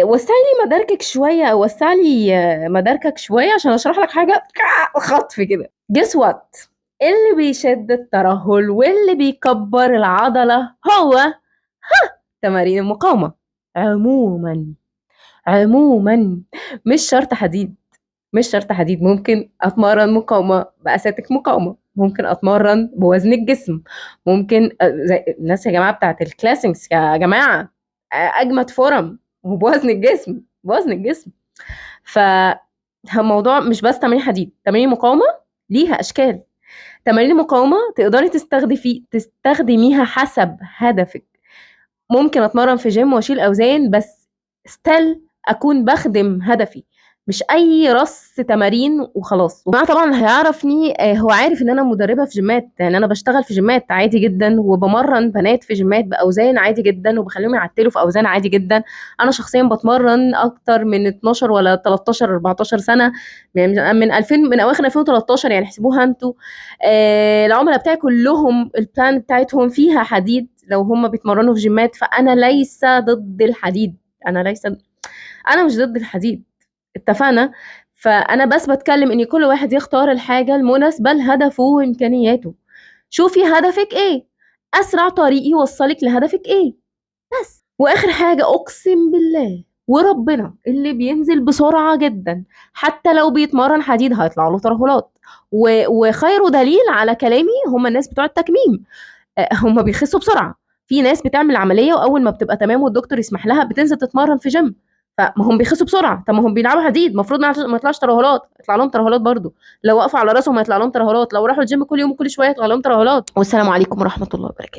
وسع لي مداركك شويه، وسع لي مداركك شويه عشان اشرح لك حاجه خطف كده. جس وات، اللي بيشد الترهل واللي بيكبر العضله هو تمارين المقاومه. عموما عموما مش شرط حديد، مش شرط حديد. ممكن اتمرن مقاومه باساتك مقاومه، ممكن اتمرن بوزن الجسم، ممكن زي الناس يا جماعه بتاعت الكلاسيكس يا جماعه، اجمد فورم وبوزن الجسم، بوزن الجسم. فالموضوع مش بس تمارين حديد، تمارين مقاومه ليها اشكال. تمارين المقاومه تقدري تستخدميها حسب هدفك. ممكن اتمرن في جيم واشيل اوزان، بس ستيل اكون بخدم هدفي، مش اي رص تمارين وخلاص. ومع طبعا اللي هيعرفني هو عارف ان انا مدربه في جيمات، يعني انا بشتغل في جيمات عادي جدا، وبمرن بنات في جيمات باوزان عادي جدا، وبخليهم يعتلوا في اوزان عادي جدا. انا شخصيا بتمرن اكتر من 12 ولا 13 14 سنه، يعني من 2000، من اواخر 2013 يعني، احسبوها انتوا. العملاء بتاعي كلهم البلان بتاعتهم فيها حديد لو هم بيتمرنوا في جيمات. فانا ليس ضد الحديد، انا ليس، انا مش ضد الحديد، اتفقنا. فانا بس بتكلم ان كل واحد يختار الحاجه المناسبه لهدفه وامكانياته. شوفي هدفك ايه، اسرع طريق يوصلك لهدفك ايه بس. واخر حاجه، اقسم بالله وربنا اللي بينزل بسرعه جدا حتى لو بيتمرن حديد هيطلع له ترهلات. وخير دليل على كلامي هم الناس بتوع التكميم. هم بيخسوا بسرعه. في ناس بتعمل عمليه واول ما بتبقى تمام والدكتور يسمح لها بتنزل تتمرن في جيم. فما هم بيخسوا بسرعه. طب ما هم بيلعبوا حديد، المفروض ما يطلعش ترهلات، يطلع لهم ترهلات برضو. لو وقفوا على راسهم هيطلع لهم ترهلات، لو راحوا الجيم كل يوم وكل شويه يطلع لهم ترهلات. والسلام عليكم ورحمه الله وبركاته.